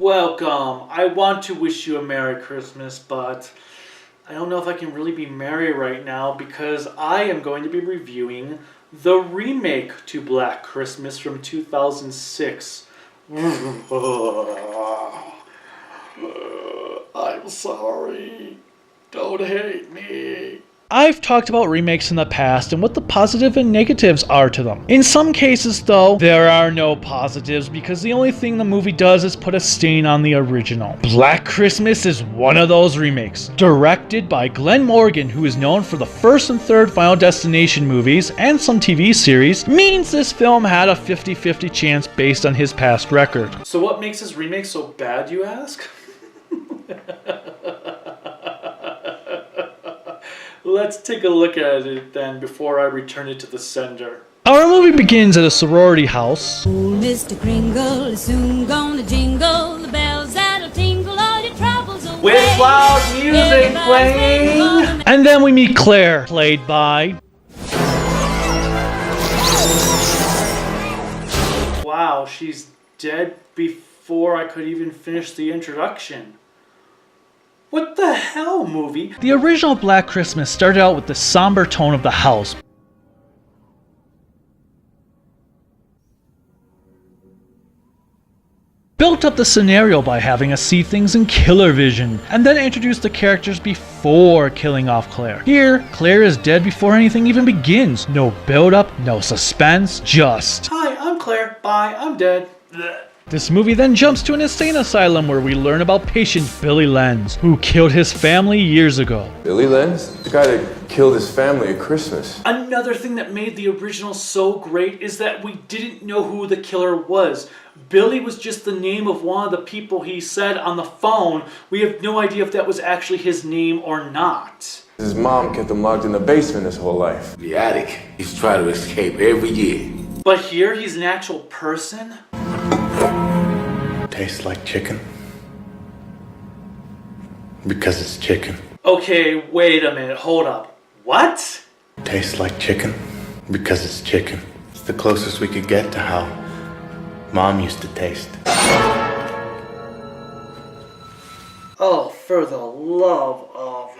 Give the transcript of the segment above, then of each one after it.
Welcome. I want to wish you a Merry Christmas, but I don't know if I can really be merry right now because I am going to be reviewing the remake to Black Christmas from 2006. I'm sorry. Don't hate me. I've talked about remakes in the past and what the positive and negatives are to them. In some cases though, there are no positives because the only thing the movie does is put a stain on the original. Black Christmas is one of those remakes. Directed by Glenn Morgan, who is known for the first and third Final Destination movies and some TV series, means this film had a 50-50 chance based on his past record. So what makes this remake so bad, you ask? Let's take a look at it then before I return it to the sender. Our movie begins at a sorority house. Old Mr. Kringle is soon gonna jingle the bells that'll tingle all your troubles away. With loud music playing. And then we meet Claire, played by... Wow, she's dead before I could even finish the introduction. What the hell, movie? The original Black Christmas started out with the somber tone of the house. Built up the scenario by having us see things in killer vision, and then introduced the characters before killing off Claire. Here, Claire is dead before anything even begins. No build-up, no suspense, just... Hi, I'm Claire. Bye, I'm dead. Blech. This movie then jumps to an insane asylum where we learn about patient Billy Lenz, who killed his family years ago. Billy Lenz? The guy that killed his family at Christmas. Another thing that made the original so great is that we didn't know who the killer was. Billy was just the name of one of the people he said on the phone. We have no idea if that was actually his name or not. His mom kept him locked in the basement his whole life. The attic. He's trying to escape every year. But here he's an actual person? Tastes like chicken because it's chicken. Okay, wait a minute, hold up. What? Tastes like chicken because it's chicken. It's the closest we could get to how Mom used to taste. Oh, for the love of...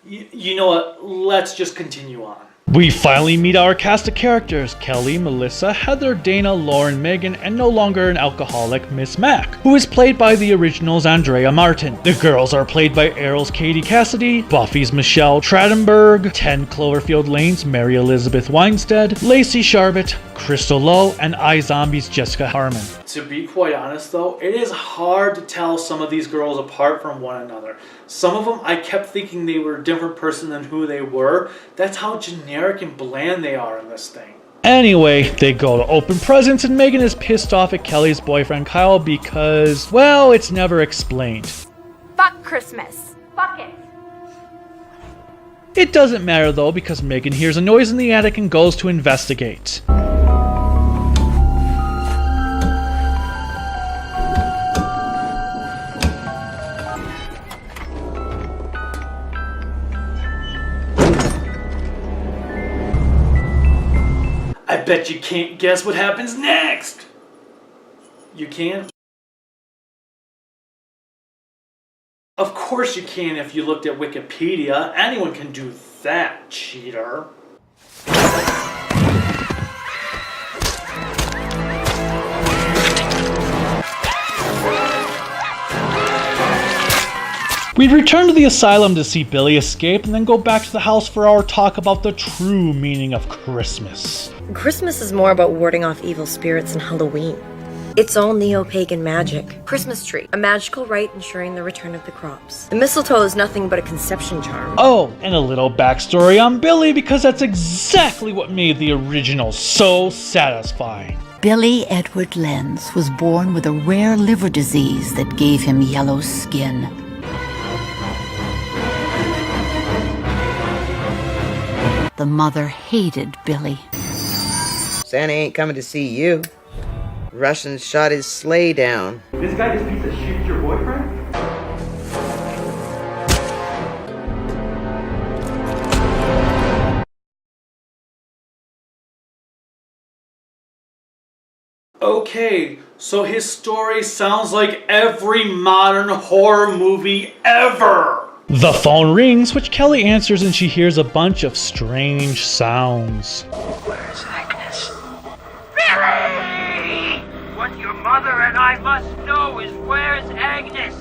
You know what, let's just continue on. We finally meet our cast of characters, Kelly, Melissa, Heather, Dana, Lauren, Megan, and no longer an alcoholic, Miss Mac, who is played by the original's Andrea Martin. The girls are played by Arrow's Katie Cassidy, Buffy's Michelle Trachtenberg, 10 Cloverfield Lane's Mary Elizabeth Winstead, Lacey Charbet, Crystal Lowe, and iZombie's Jessica Harmon. To be quite honest though, it is hard to tell some of these girls apart from one another. Some of them I kept thinking they were a different person than who they were. That's how generic and bland they are in this thing. Anyway, they go to open presents and Megan is pissed off at Kelly's boyfriend Kyle because, well, it's never explained. Fuck Christmas. Fuck it. It doesn't matter though because Megan hears a noise in the attic and goes to investigate. I bet you can't guess what happens next! You can't? Of course you can if you looked at Wikipedia. Anyone can do that, cheater. We return to the asylum to see Billy escape and then go back to the house for our talk about the true meaning of Christmas. Christmas is more about warding off evil spirits than Halloween. It's all neo-pagan magic. Christmas tree, a magical rite ensuring the return of the crops. The mistletoe is nothing but a conception charm. Oh, and a little backstory on Billy because that's exactly what made the original so satisfying. Billy Edward Lenz was born with a rare liver disease that gave him yellow skin. The mother hated Billy. Santa ain't coming to see you. Russians shot his sleigh down. This guy just beat the shit at your boyfriend? Okay, so his story sounds like every modern horror movie ever! The phone rings, which Kelly answers, and she hears a bunch of strange sounds. Where's Agnes? Billy! What your mother and I must know is where's Agnes?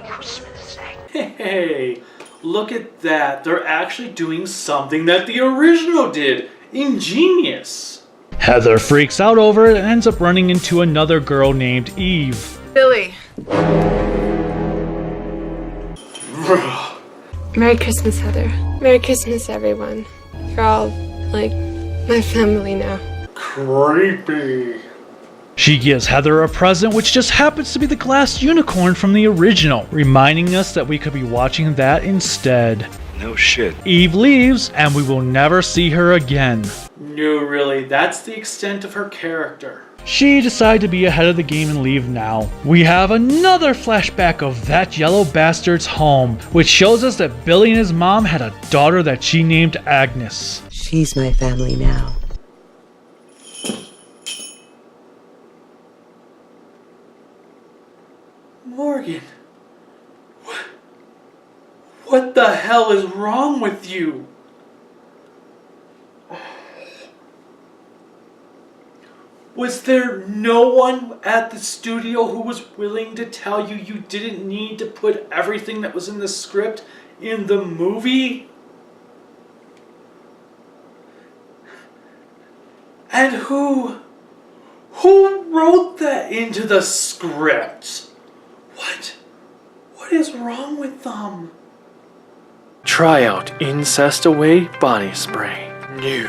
Christmas, Agnes. Hey, look at that. They're actually doing something that the original did. Ingenious. Heather freaks out over it and ends up running into another girl named Eve. Billy. Merry Christmas, Heather. Merry Christmas, everyone. You're all, like, my family now. Creepy. She gives Heather a present, which just happens to be the glass unicorn from the original, reminding us that we could be watching that instead. No shit. Eve leaves, and we will never see her again. No, really, that's the extent of her character. She decided to be ahead of the game and leave now. We have another flashback of that yellow bastard's home, which shows us that Billy and his mom had a daughter that she named Agnes. She's my family now. Morgan, what the hell is wrong with you? Was there no one at the studio who was willing to tell you you didn't need to put everything that was in the script in the movie? And who wrote that into the script? What is wrong with them? Try out Incest Away Body Spray. New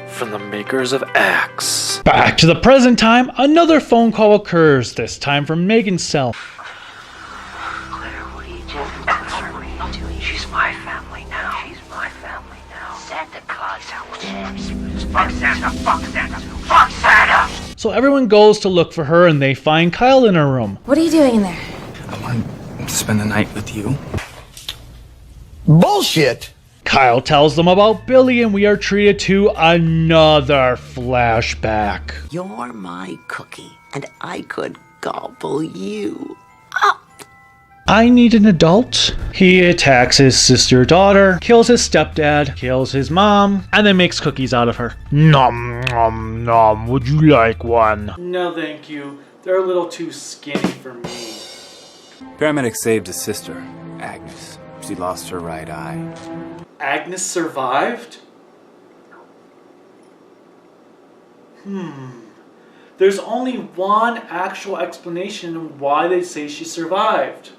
from the makers of Axe. Back to the present time, another phone call occurs, this time from Megan's cell. Claire, what are you doing? What are you doing? She's my family now. She's my family now. Santa Claus out. Fuck Santa, fuck Santa, fuck Santa! So everyone goes to look for her and they find Kyle in her room. What are you doing in there? I want to spend the night with you. Bullshit! Kyle tells them about Billy and we are treated to another flashback. You're my cookie, and I could gobble you. I need an adult. He attacks his sister-daughter, kills his stepdad, kills his mom, and then makes cookies out of her. Nom nom nom, would you like one? No thank you. They're a little too skinny for me. Paramedics saved his sister, Agnes. She lost her right eye. Agnes survived? There's only one actual explanation of why they say she survived.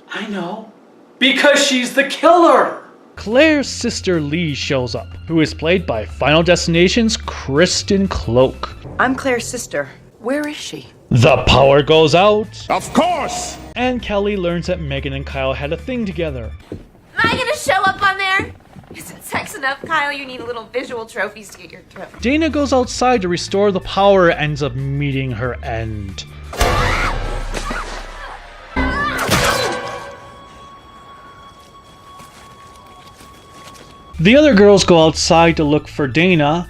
I know. Because she's the killer! Claire's sister Lee shows up, who is played by Final Destination's Kristen Cloak. I'm Claire's sister. Where is she? The power goes out. Of course! And Kelly learns that Megan and Kyle had a thing together. Am I gonna show up on there? Isn't sex enough, Kyle? You need little visual trophies to get your throat. Dana goes outside to restore the power and ends up meeting her end. The other girls go outside to look for Dana.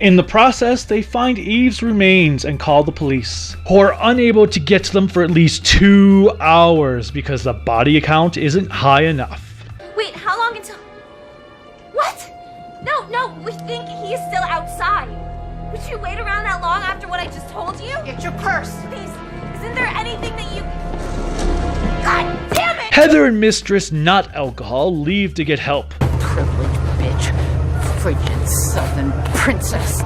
In the process, they find Eve's remains and call the police, who are unable to get to them for at least 2 hours because the body count isn't high enough. Wait, how long until... What? No, we think he's still outside. Would you wait around that long after what I just told you? Get your purse. Please, isn't there anything that you... God damn it! Heather and Mistress Not Alcohol leave to get help. Privileged bitch. Frigid southern princess.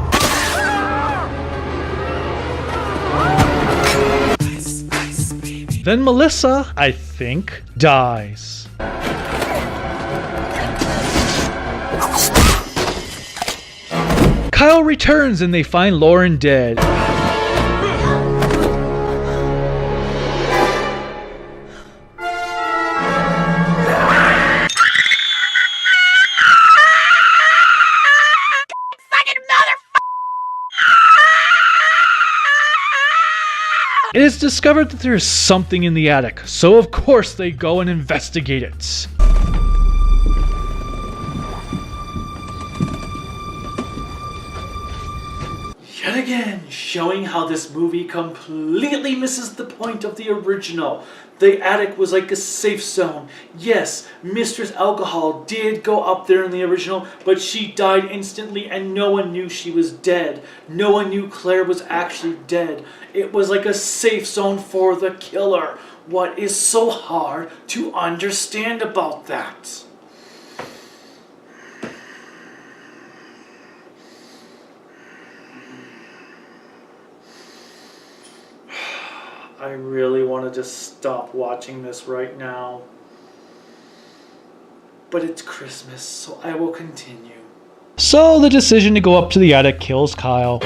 Then Melissa, I think, dies. Kyle returns and they find Lauren dead. It is discovered that there is something in the attic, so of course they go and investigate it. again, showing how this movie completely misses the point of the original. The attic was like a safe zone. Yes, Mistress Alcohol did go up there in the original, but she died instantly and no one knew she was dead. No one knew Claire was actually dead. It was like a safe zone for the killer. What is so hard to understand about that? I really want to just stop watching this right now. But it's Christmas, so I will continue. So the decision to go up to the attic kills Kyle.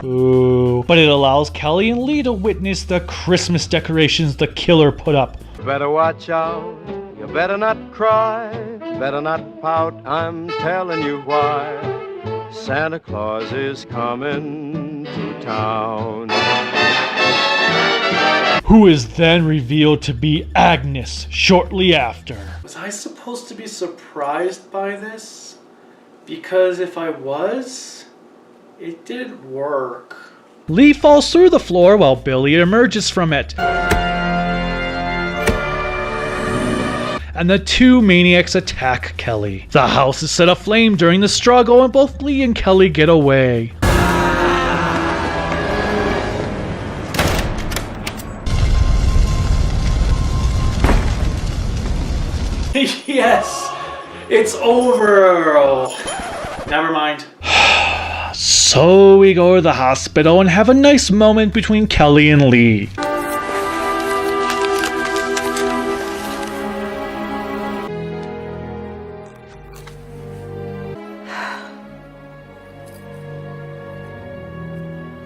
Ooh. But it allows Kelly and Lee to witness the Christmas decorations the killer put up. Better watch out, you better not cry, better not pout, I'm telling you why. Santa Claus is coming to town. Who is then revealed to be Agnes shortly after. Was I supposed to be surprised by this? Because if I was, it didn't work. Lee falls through the floor while Billy emerges from it. And the two maniacs attack Kelly. The house is set aflame during the struggle and both Lee and Kelly get away. Yes! It's over! Never mind. So we go to the hospital and have a nice moment between Kelly and Lee.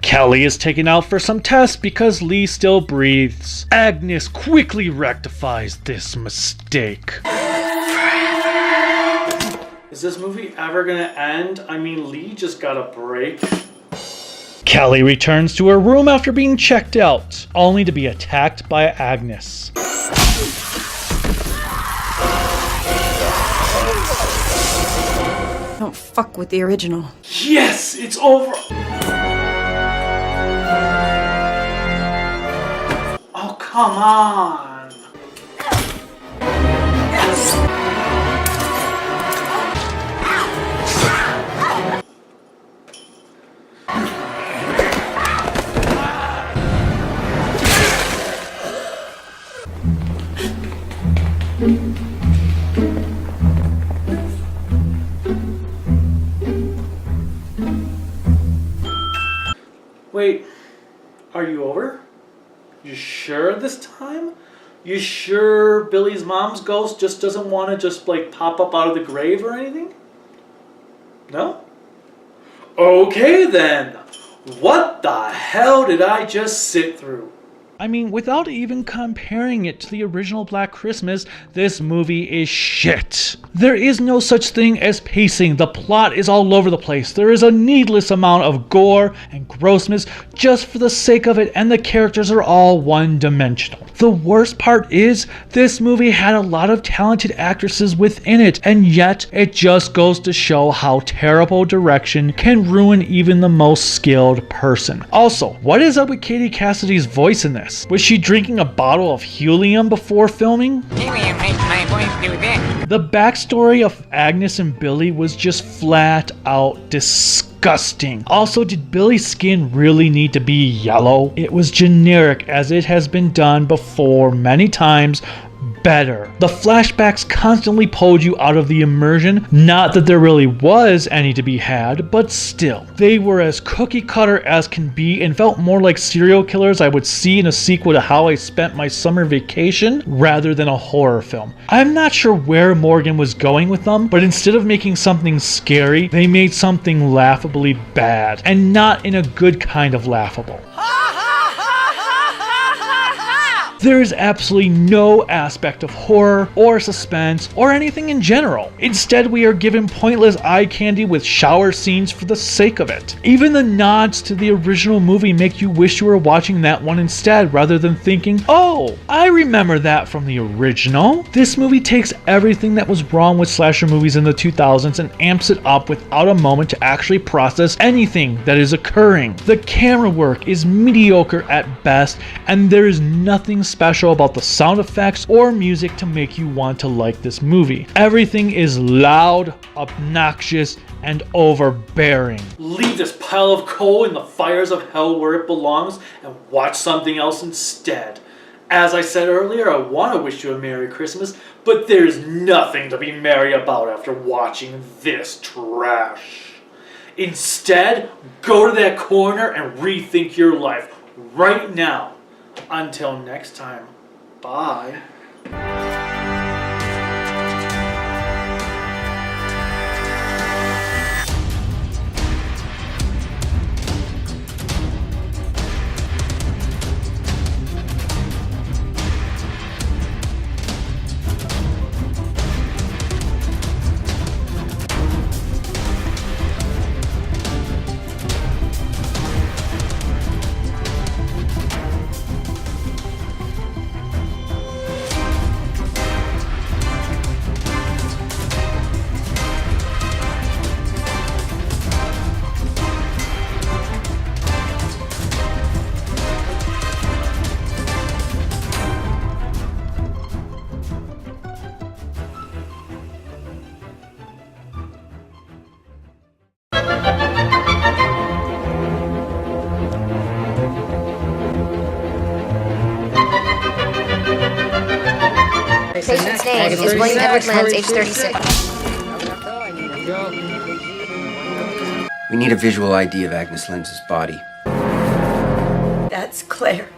Kelly is taken out for some tests because Lee still breathes. Agnes quickly rectifies this mistake. Is this movie ever gonna end? I mean, Lee just got a break. Kelly returns to her room after being checked out, only to be attacked by Agnes. Don't fuck with the original. Yes, it's over. Oh, come on. Wait, are you over? You sure this time? You sure Billy's mom's ghost just doesn't want to just like pop up out of the grave or anything? No? Okay then. What the hell did I just sit through? I mean, without even comparing it to the original Black Christmas, this movie is shit. There is no such thing as pacing. The plot is all over the place. There is a needless amount of gore and grossness just for the sake of it, and the characters are all one-dimensional. The worst part is, this movie had a lot of talented actresses within it, and yet it just goes to show how terrible direction can ruin even the most skilled person. Also, what is up with Katie Cassidy's voice in this? Was she drinking a bottle of helium before filming? Helium makes my voice do this. The backstory of Agnes and Billy was just flat out disgusting. Also, did Billy's skin really need to be yellow? It was generic, as it has been done before many times, better. The flashbacks constantly pulled you out of the immersion. Not that there really was any to be had, but still. They were as cookie cutter as can be and felt more like serial killers I would see in a sequel to How I Spent My Summer Vacation rather than a horror film. I'm not sure where Morgan was going with them, but instead of making something scary, they made something laughably bad, and not in a good kind of laughable. There is absolutely no aspect of horror or suspense or anything in general. Instead, we are given pointless eye candy with shower scenes for the sake of it. Even the nods to the original movie make you wish you were watching that one instead, rather than thinking, oh, I remember that from the original. This movie takes everything that was wrong with slasher movies in the 2000s and amps it up without a moment to actually process anything that is occurring. The camera work is mediocre at best, and there is nothing special about the sound effects or music to make you want to like this movie. Everything is loud, obnoxious, and overbearing. Leave this pile of coal in the fires of hell where it belongs and watch something else instead. As I said earlier, I want to wish you a Merry Christmas, but there's nothing to be merry about after watching this trash. Instead, go to that corner and rethink your life right now. Until next time, bye. Patient's name is William Edward Lands, age 36. We need a visual ID of Agnes Lenz's body. That's Claire.